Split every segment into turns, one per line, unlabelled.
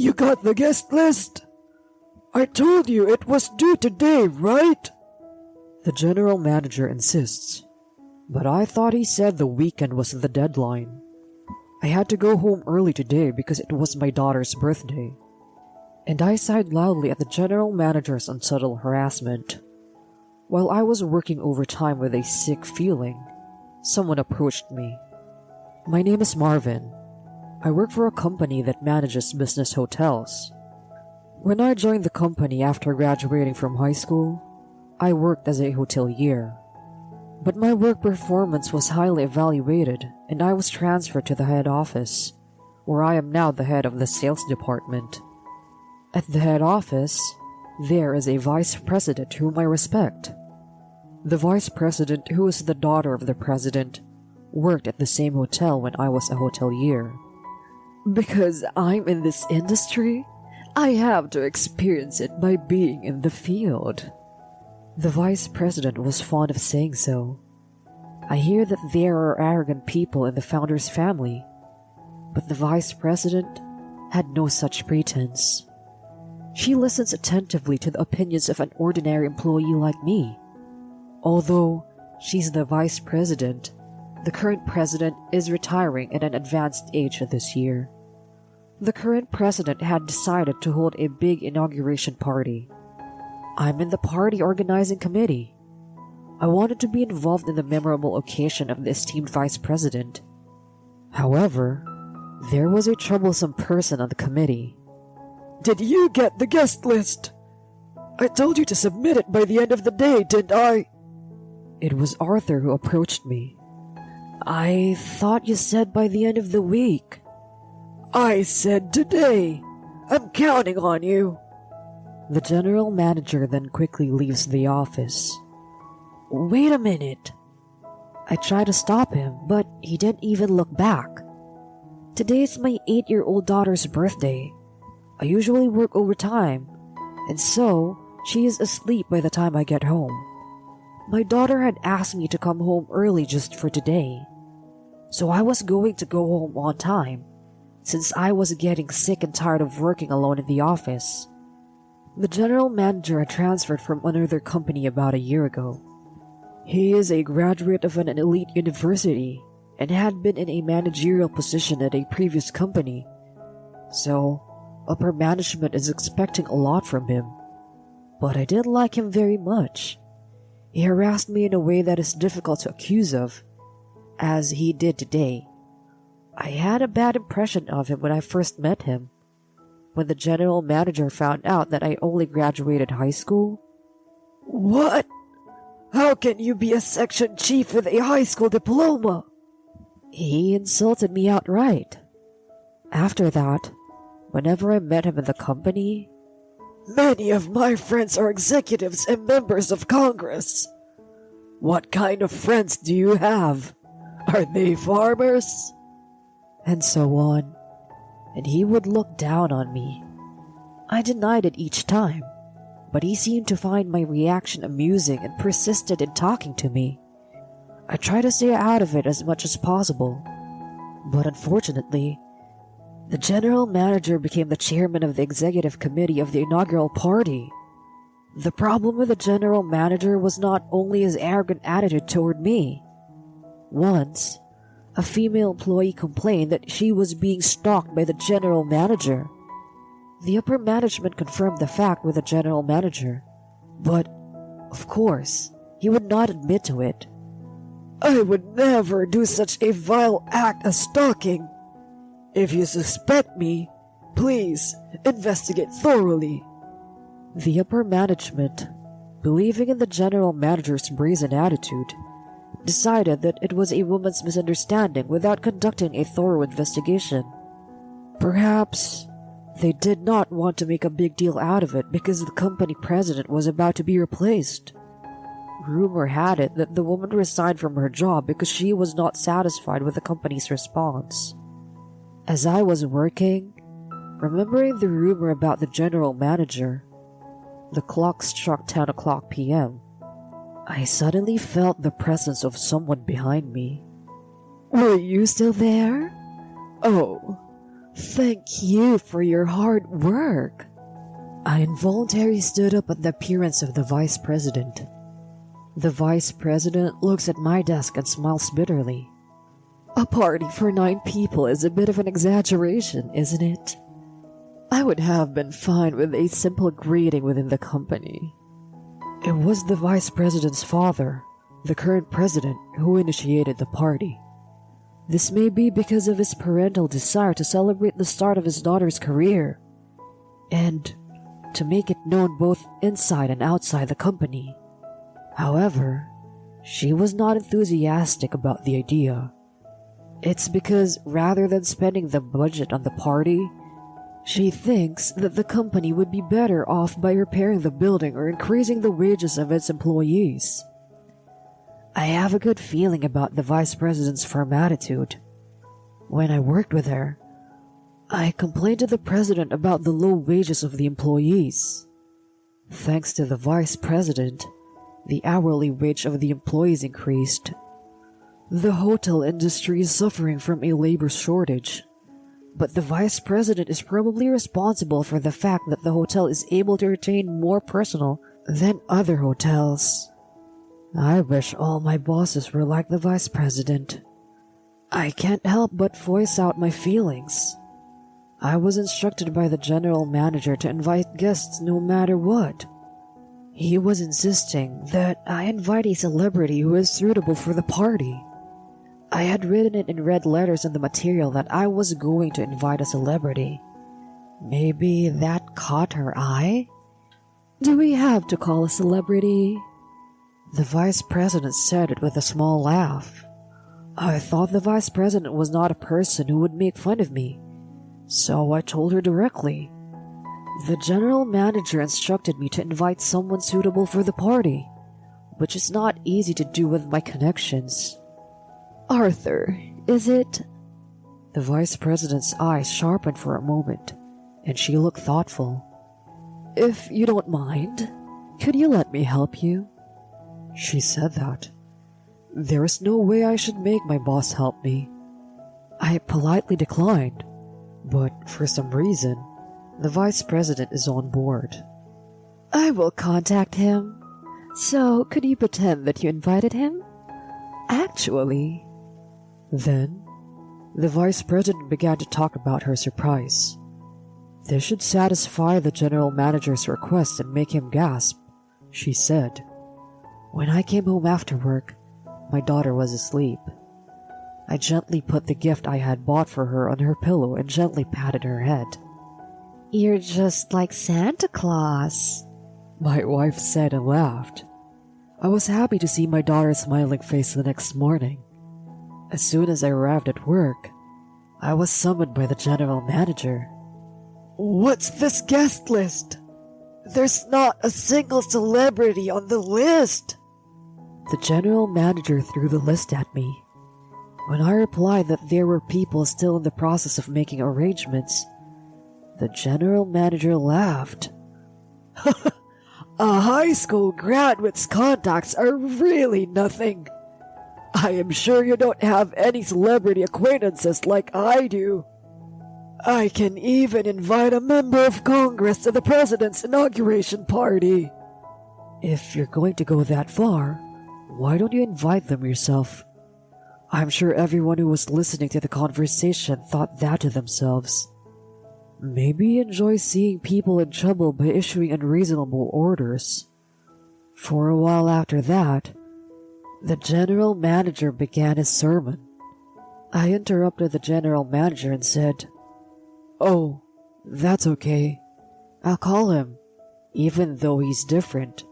You got the guest list? I told you it was due today, right? The general manager insists, but I thought he said the weekend was the deadline. I had to go home early today because it was my daughter's birthday. And I sighed loudly at the general manager's unsubtle harassment. While I was working overtime with a sick feeling, someone approached me. My name is Marvin. I work for a company that manages business hotels. When I joined the company after graduating from high school, I worked as a hotelier. But my work performance was highly evaluated and I was transferred to the head office, where I am now the head of the sales department. At the head office, there is a vice president whom I respect. The vice president, who is the daughter of the president, worked at the same hotel when I was a hotelier. Because I'm in this industry, I have to experience it by being in the field. The vice president was fond of saying so. I hear that there are arrogant people in the founder's family, but the vice president had no such pretense. She listens attentively to the opinions of an ordinary employee like me. Although she's the vice president, the current president is retiring at an advanced age this year. The current president had decided to hold a big inauguration party. I'm in the party organizing committee. I wanted to be involved in the memorable occasion of the esteemed vice president. However, there was a troublesome person on the committee. Did you get the guest list? I told you to submit it by the end of the day, didn't I? It was Arthur who approached me. I thought you said by the end of the week. I said today. I'm counting on you. The general manager then quickly leaves the office. Wait a minute. I tried to stop him, but he didn't even look back. Today's my 8-year-old daughter's birthday. I usually work overtime, and so she is asleep by the time I get home. My daughter had asked me to come home early just for today, so I was going to go home on time, since I was getting sick and tired of working alone in the office. The general manager had transferred from another company about a year ago. He is a graduate of an elite university and had been in a managerial position at a previous company, so upper management is expecting a lot from him. But I did like him very much. He harassed me in a way that is difficult to accuse of, as he did today. I had a bad impression of him when I first met him. When the general manager found out that I only graduated high school. What? How can you be a section chief with a high school diploma? He insulted me outright. After that, whenever I met him in the company, many of my friends are executives and members of Congress. What kind of friends do you have? Are they farmers? And so on. And he would look down on me. I denied it each time, but he seemed to find my reaction amusing and persisted in talking to me. I tried to stay out of it as much as possible, but unfortunately, the general manager became the chairman of the executive committee of the inaugural party. The problem with the general manager was not only his arrogant attitude toward me. Once, a female employee complained that she was being stalked by the general manager. The upper management confirmed the fact with the general manager, but, of course, he would not admit to it. I would never do such a vile act as stalking. If you suspect me, please investigate thoroughly. The upper management, believing in the general manager's brazen attitude, decided that it was a woman's misunderstanding without conducting a thorough investigation. Perhaps they did not want to make a big deal out of it because the company president was about to be replaced. Rumor had it that the woman resigned from her job because she was not satisfied with the company's response. As I was working, remembering the rumor about the general manager, the clock struck 10 o'clock p.m. I suddenly felt the presence of someone behind me. Were you still there? Oh, Thank you for your hard work. I involuntarily stood up at the appearance of the vice president. The vice president looks at my desk and smiles bitterly. A party for 9 people is a bit of an exaggeration, isn't it? I would have been fine with a simple greeting within the company. It was the vice president's father, the current president, who initiated the party. This may be because of his parental desire to celebrate the start of his daughter's career, and to make it known both inside and outside the company. However, she was not enthusiastic about the idea. It's because rather than spending the budget on the party, she thinks that the company would be better off by repairing the building or increasing the wages of its employees. I have a good feeling about the vice president's firm attitude. When I worked with her, I complained to the president about the low wages of the employees. Thanks to the vice president, the hourly wage of the employees increased. The hotel industry is suffering from a labor shortage, but the vice president is probably responsible for the fact that the hotel is able to retain more personnel than other hotels. I wish all my bosses were like the vice president. I can't help but voice out my feelings. I was instructed by the general manager to invite guests no matter what. He was insisting that I invite a celebrity who is suitable for the party. I had written it in red letters in the material that I was going to invite a celebrity. Maybe that caught her eye? Do we have to call a celebrity? The vice president said it with a small laugh. I thought the vice president was not a person who would make fun of me, so I told her directly. The general manager instructed me to invite someone suitable for the party, which is not easy to do with my connections. Arthur, is it? The vice president's eyes sharpened for a moment, and she looked thoughtful. If you don't mind, could you let me help you? She said that. There is no way I should make my boss help me. I politely declined, but for some reason, the vice president is on board. I will contact him. So, could you pretend that you invited him? Actually. Then, the vice president began to talk about her surprise. This should satisfy the general manager's request and make him gasp, she said. When I came home after work, my daughter was asleep. I gently put the gift I had bought for her on her pillow and gently patted her head. You're just like Santa Claus, my wife said and laughed. I was happy to see my daughter's smiling face the next morning. As soon as I arrived at work, I was summoned by the general manager. What's this guest list? There's not a single celebrity on the list. The general manager threw the list at me. When I replied that there were people still in the process of making arrangements, the general manager laughed. A high school graduate's contacts are really nothing. I am sure you don't have any celebrity acquaintances like I do. I can even invite a member of Congress to the president's inauguration party. If you're going to go that far, why don't you invite them yourself? I'm sure everyone who was listening to the conversation thought that to themselves. Maybe he enjoys seeing people in trouble by issuing unreasonable orders. For a while after that, the general manager began his sermon. I interrupted the general manager and said, Oh, that's okay. I'll call him, even though he's different.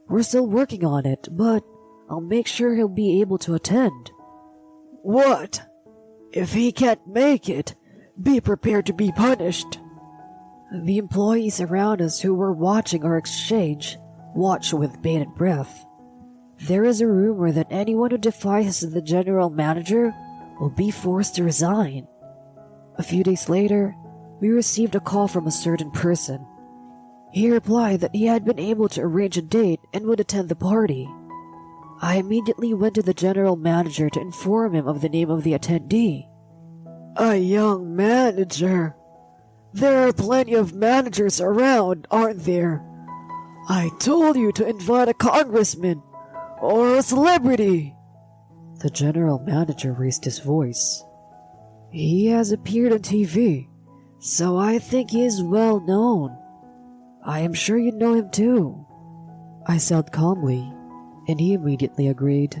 We're still working on it, but I'll make sure he'll be able to attend. What? If he can't make it, be prepared to be punished. The employees around us who were watching our exchange watched with bated breath. There is a rumor that anyone who defies the general manager will be forced to resign. A few days later, we received a call from a certain person. He replied that he had been able to arrange a date and would attend the party. I immediately went to the general manager to inform him of the name of the attendee. A young manager? There are plenty of managers around, aren't there? I told you to invite a congressman or a celebrity. The general manager raised his voice. He has appeared on TV, so I think he is well known. I am sure you know him too, I said calmly, and he immediately agreed.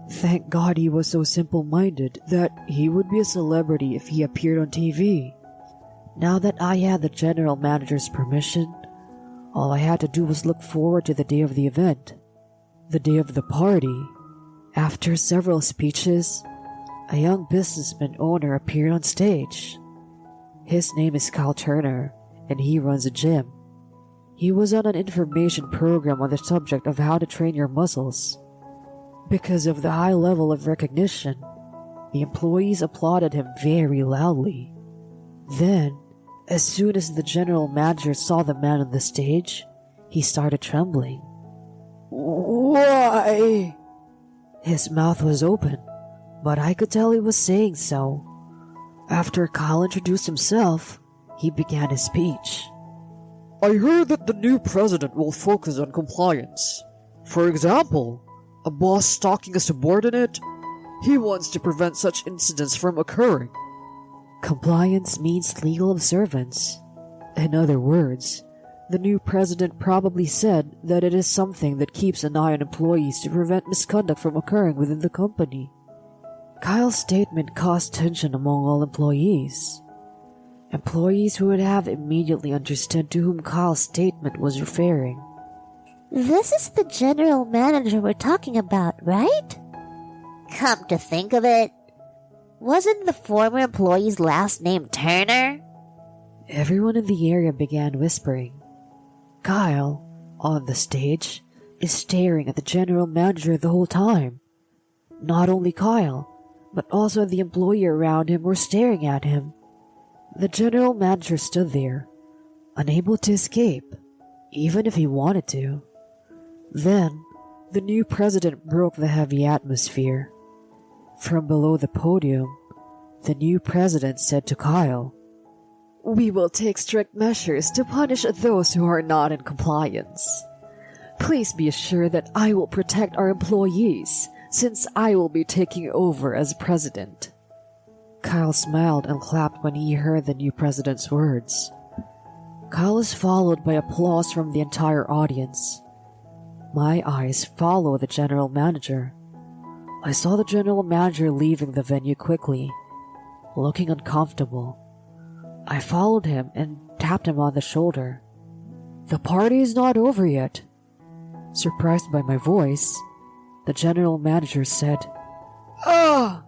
Thank God he was so simple-minded that he would be a celebrity if he appeared on TV. Now that I had the general manager's permission, all I had to do was look forward to the day of the event, the day of the party. After several speeches, a young businessman owner appeared on stage. His name is Kyle Turner, and he runs a gym. He was on an information program on the subject of how to train your muscles. Because of the high level of recognition, the employees applauded him very loudly. Then, as soon as the general manager saw the man on the stage, he started trembling. Why? His mouth was open, but I could tell he was saying so. After Kyle introduced himself, he began his speech. I heard that the new president will focus on compliance. For example, a boss stalking a subordinate? He wants to prevent such incidents from occurring. Compliance means legal observance. In other words, the new president probably said that it is something that keeps an eye on employees to prevent misconduct from occurring within the company. Kyle's statement caused tension among all employees. Employees who would have immediately understood to whom Kyle's statement was referring.
This is the general manager we're talking about, right? Come to think of it, wasn't the former employee's last name Turner?
Everyone in the area began whispering. Kyle, on the stage, is staring at the general manager the whole time. Not only Kyle, but also the employee around him were staring at him. The general manager stood there, unable to escape, even if he wanted to. Then, the new president broke the heavy atmosphere. From below the podium, the new president said to Kyle, We will take strict measures to punish those who are not in compliance. Please be assured that I will protect our employees, since I will be taking over as president. Kyle smiled and clapped when he heard the new president's words. Kyle was followed by applause from the entire audience. My eyes followed the general manager. I saw the general manager leaving the venue quickly, looking uncomfortable. I followed him and tapped him on the shoulder. The party is not over yet. Surprised by my voice, the general manager said, Ah!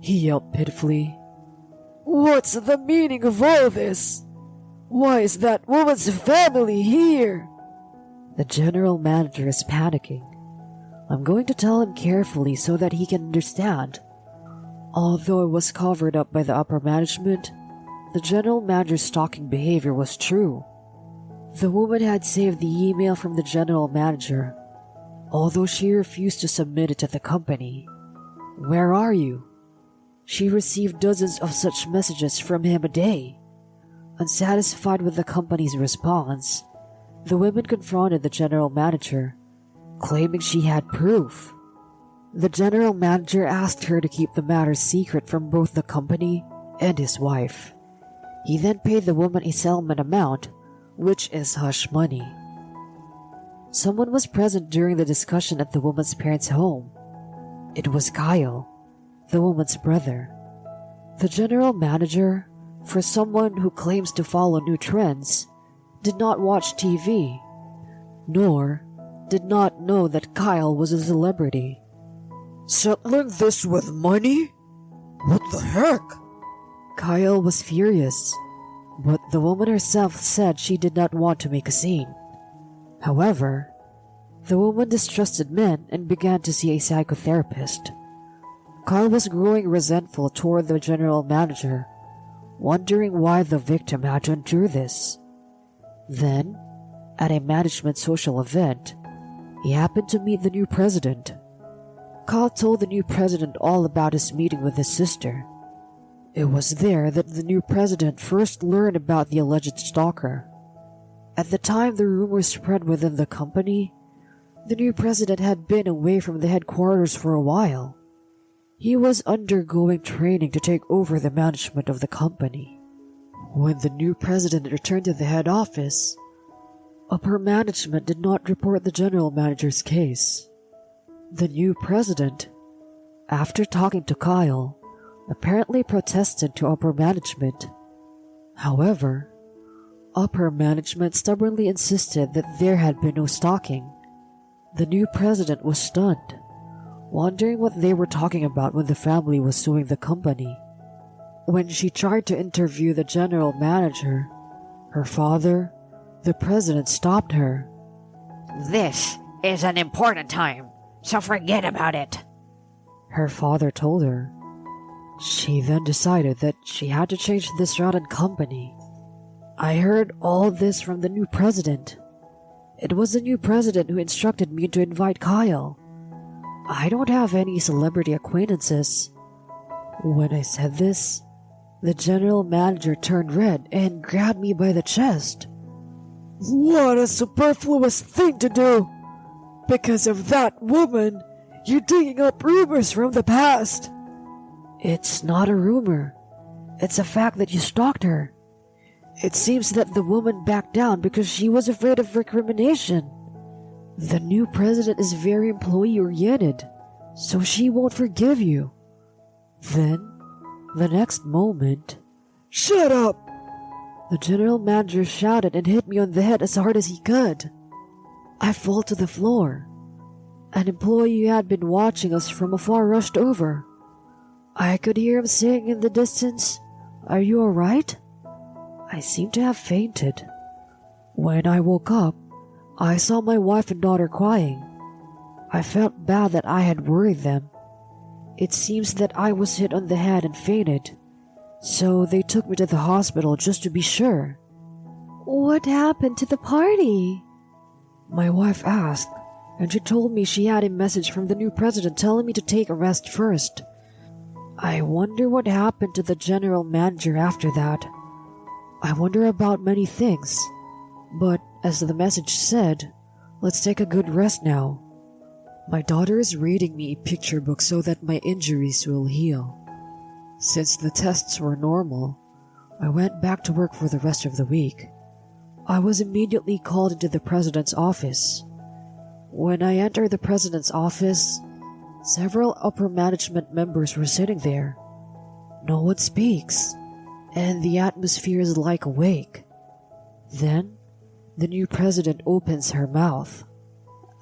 He yelped pitifully. What's the meaning of all this? Why is that woman's family here? The general manager is panicking. I'm going to tell him carefully so that he can understand. Although it was covered up by the upper management, the general manager's stalking behavior was true. The woman had saved the email from the general manager, although she refused to submit it to the company. Where are you? She received dozens of such messages from him a day. Unsatisfied with the company's response, the woman confronted the general manager, claiming she had proof. The general manager asked her to keep the matter secret from both the company and his wife. He then paid the woman a settlement amount, which is hush money. Someone was present during the discussion at the woman's parents' home. It was Kyle, the woman's brother. The general manager, for someone who claims to follow new trends, did not watch TV, nor did not know that Kyle was a celebrity. Settling this with money? What the heck? Kyle was furious, but the woman herself said she did not want to make a scene. However, the woman distrusted men and began to see a psychotherapist. Kyle was growing resentful toward the general manager, wondering why the victim had to endure this. Then, at a management social event, he happened to meet the new president. Kyle told the new president all about his meeting with his sister. It was there that the new president first learned about the alleged stalker. At the time the rumors spread within the company, the new president had been away from the headquarters for a while. He was undergoing training to take over the management of the company. When the new president returned to the head office, upper management did not report the general manager's case. The new president, after talking to Kyle, apparently protested to upper management. However, upper management stubbornly insisted that there had been no stalking. The new president was stunned, wondering what they were talking about when the family was suing the company. When she tried to interview the general manager, her father, the president, stopped her.
"This is an important time, so forget about it,"
her father told her. She then decided that she had to change this route in company. I heard all this from the new president. It was the new president who instructed me to invite Kyle. I don't have any celebrity acquaintances. When I said this, the general manager turned red and grabbed me by the chest. "What a superfluous thing to do! Because of that woman, you're digging up rumors from the past." "It's not a rumor. It's a fact that you stalked her. It seems that the woman backed down because she was afraid of recrimination. The new president is very employee-oriented, so she won't forgive you." Then, the next moment, "Shut up!" the general manager shouted and hit me on the head as hard as he could. I fell to the floor. An employee who had been watching us from afar rushed over. I could hear him saying in the distance, "Are you alright?" I seemed to have fainted. When I woke up, I saw my wife and daughter crying. I felt bad that I had worried them. It seems that I was hit on the head and fainted, so they took me to the hospital just to be sure. "What happened to the party?" my wife asked, and she told me she had a message from the new president telling me to take a rest first. I wonder what happened to the general manager after that. I wonder about many things, but as the message said, let's take a good rest now. My daughter is reading me a picture book so that my injuries will heal. Since the tests were normal, I went back to work for the rest of the week. I was immediately called into the president's office. When I entered the president's office, several upper management members were sitting there. No one speaks, and the atmosphere is like a wake. Then, the new president opens her mouth.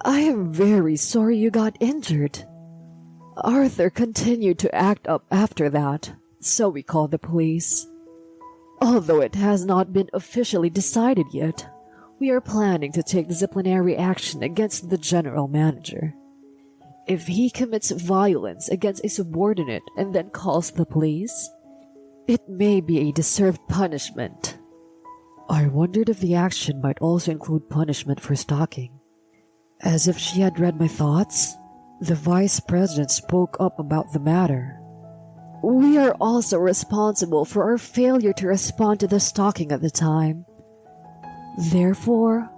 "I am very sorry you got injured. Arthur continued to act up after that, so we called the police. Although it has not been officially decided yet, we are planning to take disciplinary action against the general manager. If he commits violence against a subordinate and then calls the police, it may be a deserved punishment." I wondered if the action might also include punishment for stalking. As if she had read my thoughts, the vice president spoke up about the matter. "We are also responsible for our failure to respond to the stalking at the time. Therefore,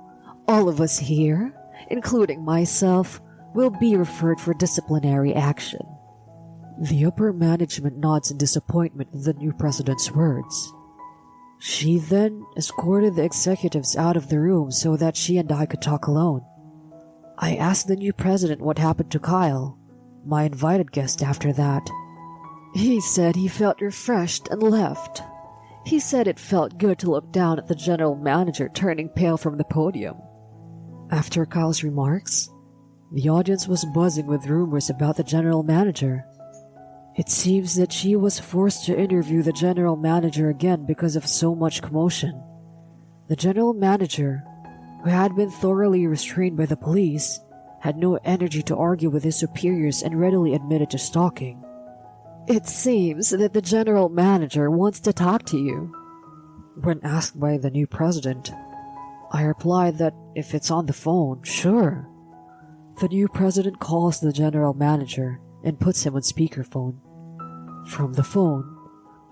all of us here, including myself, will be referred for disciplinary action." The upper management nods in disappointment at the new president's words. She then escorted the executives out of the room so that she and I could talk alone. I asked the new president what happened to Kyle, my invited guest, after that. He said he felt refreshed and left. He said it felt good to look down at the general manager turning pale from the podium. After Kyle's remarks, the audience was buzzing with rumors about the general manager. It seems that she was forced to interview the general manager again because of so much commotion. The general manager, who had been thoroughly restrained by the police, had no energy to argue with his superiors and readily admitted to stalking. "It seems that the general manager wants to talk to you." When asked by the new president, I replied that if it's on the phone, sure. The new president calls the general manager and puts him on speakerphone. From the phone,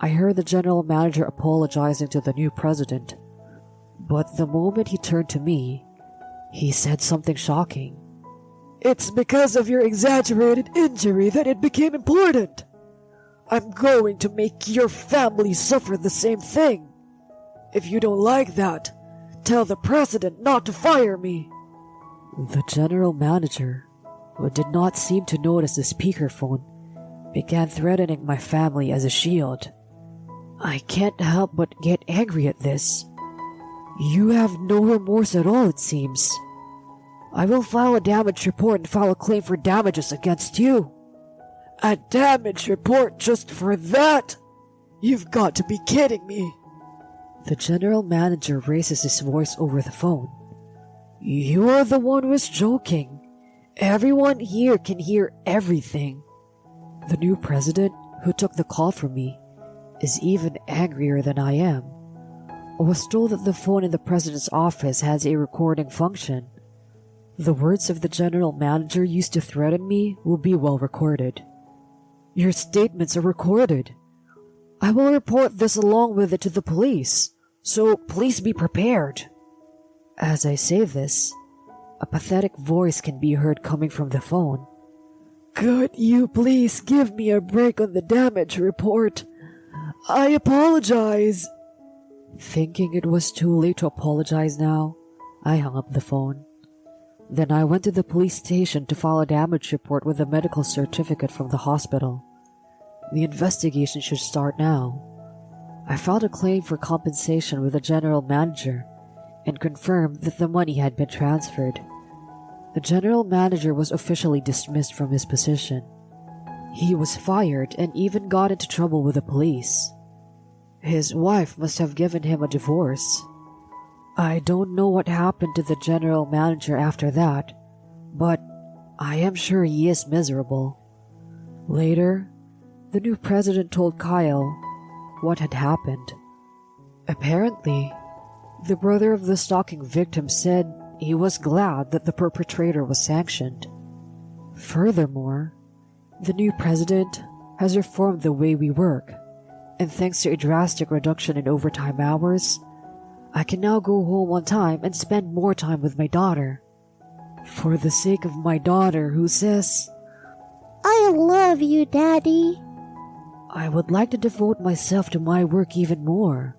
I heard the general manager apologizing to the new president. But the moment he turned to me, he said something shocking. "It's because of your exaggerated injury that it became important. I'm going to make your family suffer the same thing. If you don't like that, tell the president not to fire me." The general manager, who did not seem to notice the speakerphone, began threatening my family as a shield. I can't help but get angry at this. You have no remorse at all, it seems. I will file a damage report and file a claim for damages against you. A damage report just for that? You've got to be kidding me. The general manager raises his voice over the phone. You're the one who is joking. Everyone here can hear everything. The new president, who took the call from me, is even angrier than I am. I was told that the phone in the president's office has a recording function. The words of the general manager used to threaten me will be well recorded. Your statements are recorded. I will report this along with it to the police, so please be prepared. As I say this, a pathetic voice can be heard coming from the phone. Could you please give me a break on the damage report? I apologize. Thinking it was too late to apologize now, I hung up the phone. Then I went to the police station to file a damage report with a medical certificate from the hospital. The investigation should start now. I filed a claim for compensation with the general manager and confirmed that the money had been transferred. The general manager was officially dismissed from his position. He was fired and even got into trouble with the police. His wife must have given him a divorce. I don't know what happened to the general manager after that, but I am sure he is miserable. Later, the new president told Kyle what had happened. Apparently, the brother of the stalking victim said he was glad that the perpetrator was sanctioned. Furthermore, the new president has reformed the way we work, and thanks to a drastic reduction in overtime hours, I can now go home on time and spend more time with my daughter. For the sake of my daughter who says,
I love you, Daddy.
I would like to devote myself to my work even more.